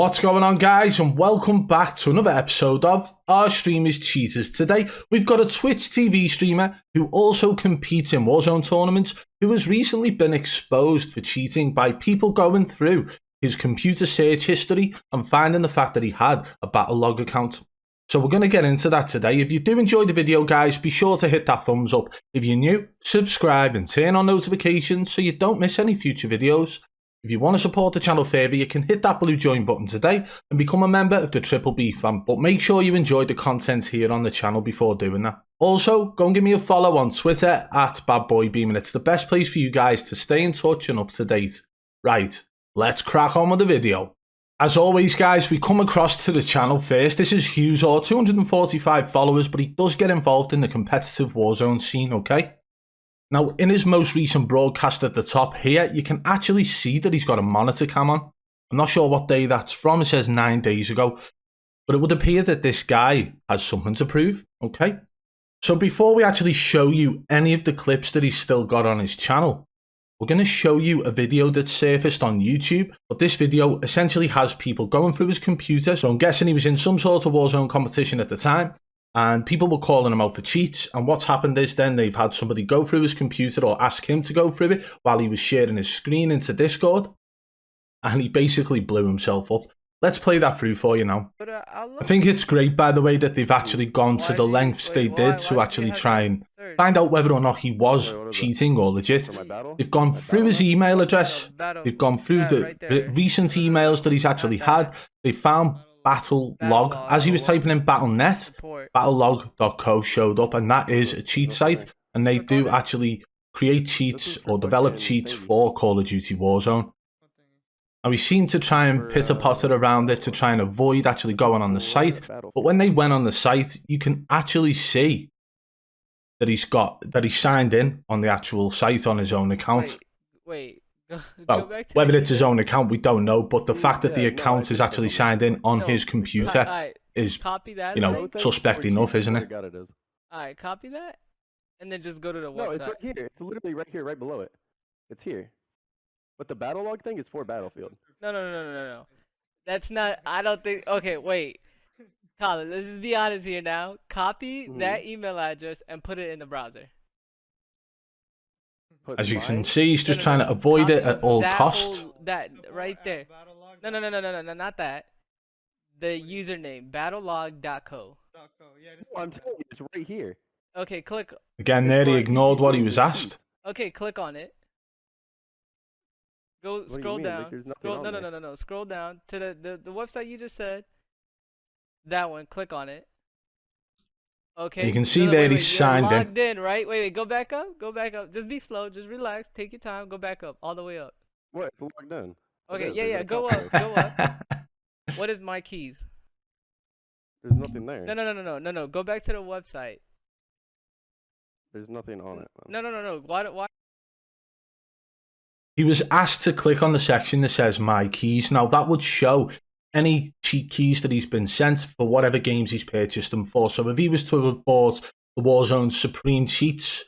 What's going on, guys, and welcome back to another episode of Our Streamers Cheaters. Today we've got a Twitch TV streamer who also competes in Warzone tournaments, who has recently been exposed for cheating by people going through his computer search history and finding the fact that he had a battle log account. So we're going to get into that today. If you do enjoy the video, guys, be sure to hit that thumbs up. If you're new, subscribe and turn on notifications so you don't miss any future videos. If you want to support the channel further, you can hit that blue join button today and become a member of the Triple B fam. But make sure you enjoy the content here on the channel before doing that. Also, go and give me a follow on Twitter at BadBoy Beaman. It's the best place for you guys to stay in touch and up to date. Right, let's crack on with the video. As always, guys, we come across to the channel first. This is HEWZOR, 245 followers, but he does get involved in the competitive Warzone scene, okay? Now, in his most recent broadcast at the top here, you can actually see that he's got a monitor cam on. I'm not sure what day that's from. It says 9 days ago. But it would appear that this guy has something to prove, okay? So before we actually show you any of the clips that he's still got on his channel, we're going to show you a video that surfaced on YouTube. But this video essentially has people going through his computer. So I'm guessing he was in some sort of Warzone competition at the time. And people were calling him out for cheats. And what's happened is then they've had somebody go through his computer or ask him to go through it while he was sharing his screen into Discord. And he basically blew himself up. Let's play that through for you now. I think it's great, by the way, that they've actually gone to the lengths they did to actually try and find out whether or not he was cheating or legit. They've gone through his email address. They've gone through the recent emails that he's actually had. They found battle log. As he was typing in battle.net, battlelog.co showed up, and that is a cheat site, and they do actually create cheats or develop cheats for Call of Duty Warzone. And we seem to try and pitter-potter around it to try and avoid actually going on the site, but when they went on the site, you can actually see that he's signed in on the actual site on his own account. Well, whether it's his own account, we don't know, but the fact that the account is actually signed in on his computer is, you know, suspect enough, isn't it? Alright, copy that, and then just go to the website. No, it's right here. It's literally right here, right below it. It's here. But the battle log thing is for Battlefield. No. That's not, I don't think, okay, wait. Colin, let's just be honest here now. Copy that email address and put it in the browser. As you can see, he's just trying to avoid it at all costs. That right there. No, not that. The username, battlelog.co. I'm telling you, it's right here. Okay, click. Again, there he ignored what he was asked. Okay, click on it. Go scroll down. Like, no. Scroll down to the website you just said. That one. Click on it. Okay. You can see there he's signed in. Logged in, right? Wait. Go back up. Go back up. Just be slow. Just relax. Take your time. Go back up. All the way up. What? It's logged in. Okay. Yeah. Go up. Go up. What is my keys? There's nothing there. No. Go back to the website. There's nothing on it. No. Why? He was asked to click on the section that says My Keys. Now, that would show any cheat keys that he's been sent for whatever games he's purchased them for. So if he was to have bought the Warzone Supreme cheats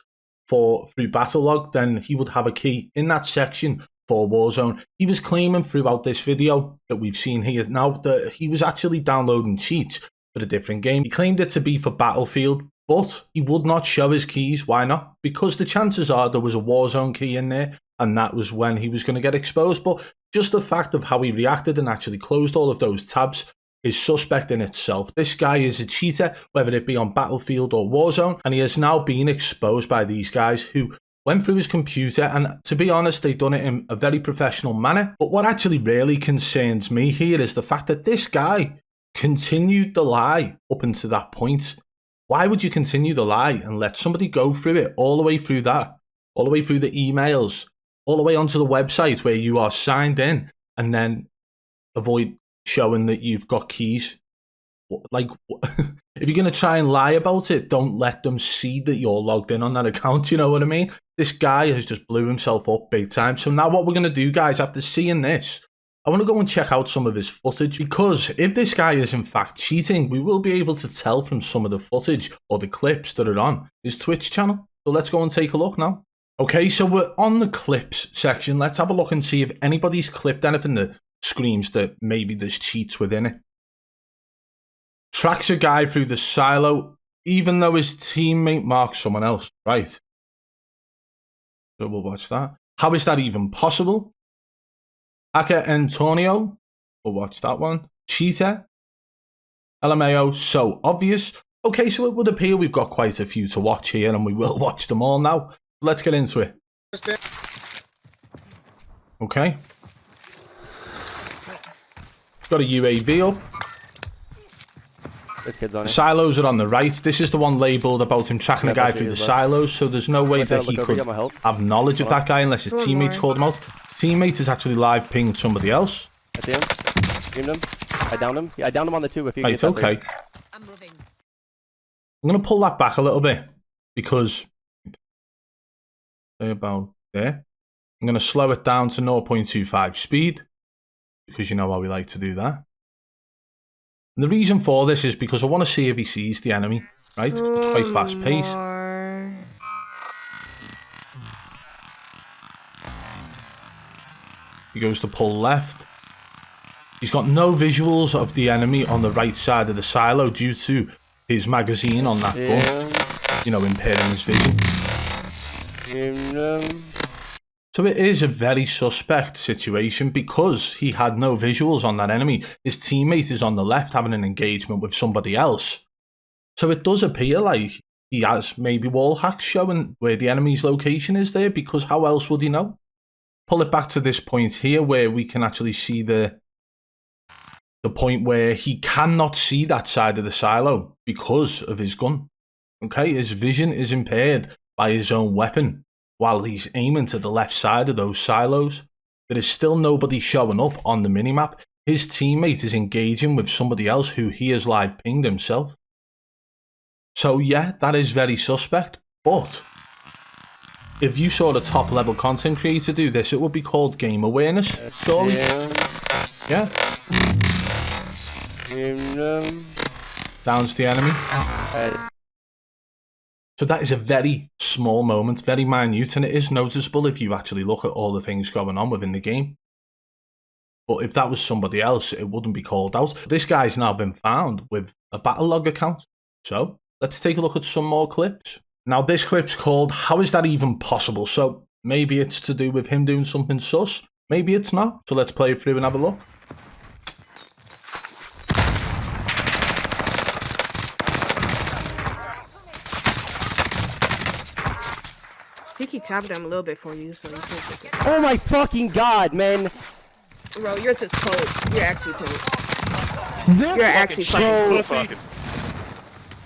through Battlelog, then he would have a key in that section for Warzone. He was claiming throughout this video that we've seen here now that he was actually downloading cheats for a different game. He claimed it to be for Battlefield, but he would not show his keys. Why not? Because the chances are there was a Warzone key in there, and that was when he was going to get exposed. But just the fact of how he reacted and actually closed all of those tabs is suspect in itself. This guy is a cheater, whether it be on Battlefield or Warzone, and he has now been exposed by these guys who went through his computer, and to be honest, they've done it in a very professional manner. But what actually really concerns me here is the fact that this guy continued the lie up until that point. Why would you continue the lie and let somebody go through it all the way through that, all the way through the emails, all the way onto the website where you are signed in, and then avoid showing that you've got keys? Like, if you're going to try and lie about it, don't let them see that you're logged in on that account, you know what I mean? This guy has just blew himself up big time. So now what we're going to do, guys, after seeing this, I want to go and check out some of his footage, because if this guy is in fact cheating, we will be able to tell from some of the footage or the clips that are on his Twitch channel. So let's go and take a look now. Okay, so we're on the clips section. Let's have a look and see if anybody's clipped anything that screams that maybe there's cheats within it. Tracks a guy through the silo, even though his teammate marks someone else. Right. So we'll watch that. How is that even possible? Hacker Antonio. We'll watch that one. Cheater. LMAO, so obvious. Okay, so it would appear we've got quite a few to watch here, and we will watch them all now. Let's get into it. Okay. Got a UAV up. There's kids on it. Silos are on the right. This is the one labelled about him tracking a guy through the silos, so there's no way that he could have knowledge of that guy unless his teammates called him out. His teammate is actually live pinged somebody else. I see him. Screamed him. I downed him. Yeah, I downed him on the 2 if you Right, okay. I'm moving. I'm going to pull that back a little bit because... Say about there. I'm going to slow it down to 0.25 speed because you know how we like to do that. And the reason for this is because I want to see if he sees the enemy, right? It's quite fast paced. He goes to pull left. He's got no visuals of the enemy on the right side of the silo due to his magazine on that gun, you know, impairing his vision. So it is a very suspect situation because he had no visuals on that enemy. His teammate is on the left having an engagement with somebody else. So it does appear like he has maybe wall hacks showing where the enemy's location is there, because how else would he know? Pull it back to this point here where we can actually see the point where he cannot see that side of the silo because of his gun. Okay, his vision is impaired by his own weapon while he's aiming to the left side of those silos. There is still nobody showing up on the minimap. His teammate is engaging with somebody else who he has live pinged himself. So yeah, that is very suspect, but if you saw the top level content creator do this, it would be called game awareness story. Yeah. Downs the enemy. So that is a very small moment, very minute, and it is noticeable if you actually look at all the things going on within the game. But if that was somebody else, it wouldn't be called out. This guy's now been found with a battle log account. So let's take a look at some more clips. Now this clip's called How Is That Even Possible? So maybe it's to do with him doing something sus. Maybe it's not. So let's play it through and have a look. You keep tapping them a little bit for you, so you can't take it. Oh my fucking god, man! Bro, you're just cold. You're actually cold. You're actually fucking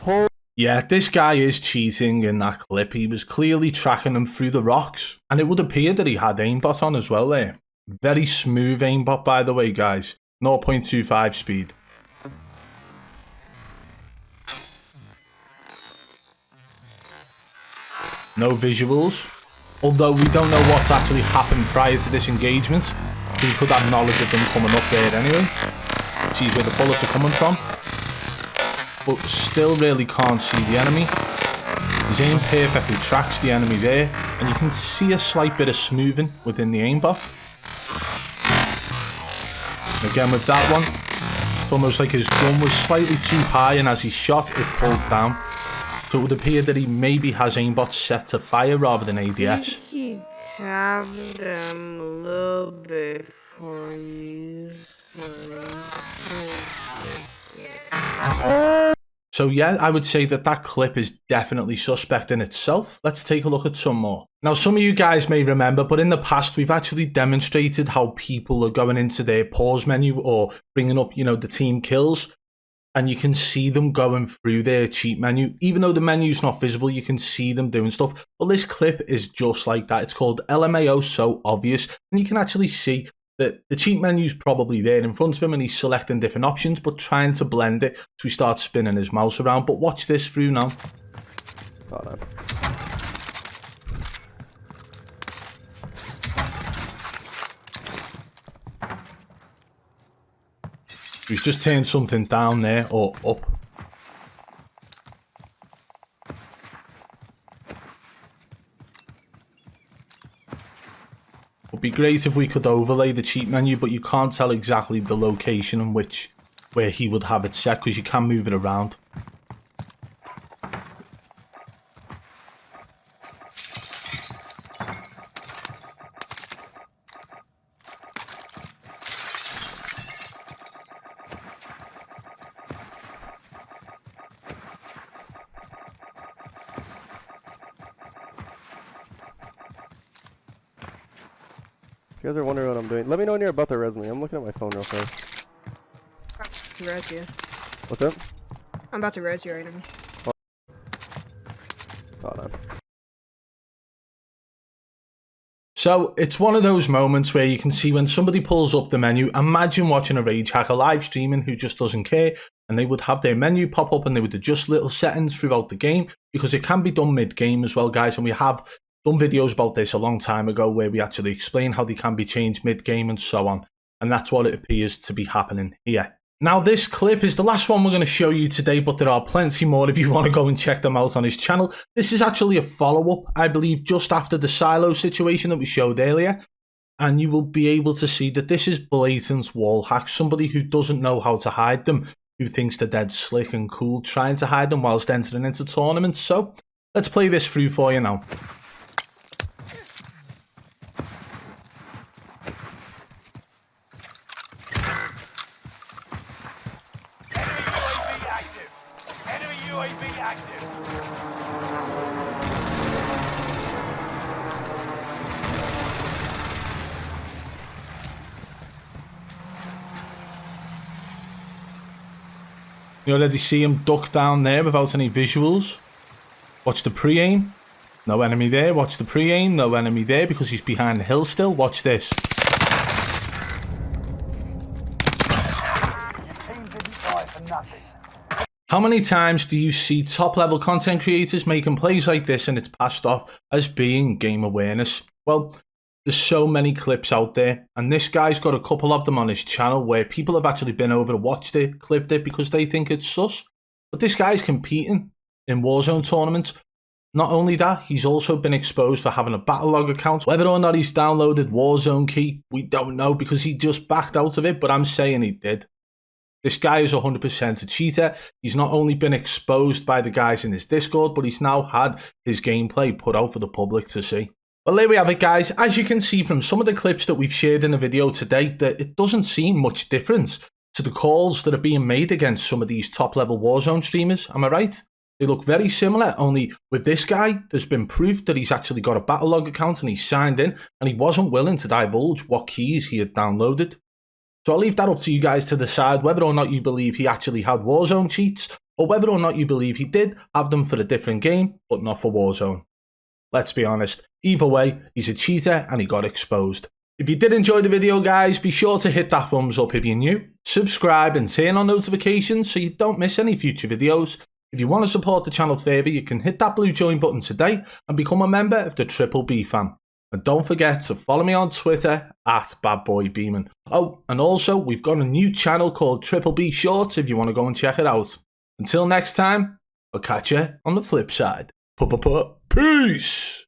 cold. Yeah, this guy is cheating in that clip. He was clearly tracking him through the rocks. And it would appear that he had aimbot on as well there. Very smooth aimbot, by the way, guys. 0.25 speed. No visuals. Although we don't know what's actually happened prior to this engagement. We could have knowledge of them coming up there anyway. See where the bullets are coming from. But still really can't see the enemy. His aim perfectly tracks the enemy there. And you can see a slight bit of smoothing within the aimbot. Again with that one. It's almost like his gun was slightly too high, and as he shot, it pulled down. So it would appear that he maybe has aimbot set to fire rather than ADS. He tapped them a little bit for you. So yeah, I would say that that clip is definitely suspect in itself. Let's take a look at some more. Now, some of you guys may remember, but in the past, we've actually demonstrated how people are going into their pause menu or bringing up, you know, the team kills. And you can see them going through their cheat menu. Even though the menu's not visible, you can see them doing stuff. Well, this clip is just like that. It's called LMAO, so obvious. And you can actually see that the cheat menu's probably there in front of him and he's selecting different options, but trying to blend it. So he starts spinning his mouse around. But watch this through now. Hold on. He's just turned something down there, or up. It'd be great if we could overlay the cheat menu, but you can't tell exactly the location in where he would have it set because you can move it around. If you guys are wondering what I'm doing, let me know when you're about to res me. I'm looking at my phone real fast. Res you. What's up? I'm about to res your enemy. Hold on. So it's one of those moments where you can see when somebody pulls up the menu. Imagine watching a rage hacker live streaming who just doesn't care, and they would have their menu pop up and they would adjust little settings throughout the game, because it can be done mid-game as well, guys, and we have done videos about this a long time ago where we actually explain how they can be changed mid-game and so on, and that's what it appears to be happening here. Now, this clip is the last one we're going to show you today, but there are plenty more if you want to go and check them out on his channel. This is actually a follow-up, I believe, just after the silo situation that we showed earlier, and you will be able to see that this is blatant wall hack. Somebody who doesn't know how to hide them, who thinks they're dead slick and cool, trying to hide them whilst entering into tournaments. So, let's play this through for you now. UAV active. You already see him duck down there without any visuals. Watch the pre-aim. No enemy there. Watch the pre-aim. No enemy there because he's behind the hill still. Watch this. How many times do you see top level content creators making plays like this and it's passed off as being game awareness? Well, there's so many clips out there, and this guy's got a couple of them on his channel where people have actually been over to watch it, clipped it because they think it's sus. But this guy's competing in Warzone tournaments. Not only that, he's also been exposed for having a battle log account. Whether or not he's downloaded Warzone key, we don't know because he just backed out of it, but I'm saying he did. This guy is 100% a cheater. He's not only been exposed by the guys in his Discord, but he's now had his gameplay put out for the public to see. Well, there we have it, guys. As you can see from some of the clips that we've shared in the video today, that it doesn't seem much difference to the calls that are being made against some of these top-level Warzone streamers. Am I right? They look very similar, only with this guy, there's been proof that he's actually got a battle log account and he's signed in, and he wasn't willing to divulge what keys he had downloaded. So I'll leave that up to you guys to decide whether or not you believe he actually had Warzone cheats, or whether or not you believe he did have them for a different game, but not for Warzone. Let's be honest, either way, he's a cheater and he got exposed. If you did enjoy the video, guys, be sure to hit that thumbs up if you're new, subscribe and turn on notifications so you don't miss any future videos. If you want to support the channel further, you can hit that blue join button today and become a member of the Triple B fam. And don't forget to follow me on Twitter at BadBoy Beaman. Oh, and also we've got a new channel called Triple B Shorts if you want to go and check it out. Until next time, I'll catch you on the flip side. Peace!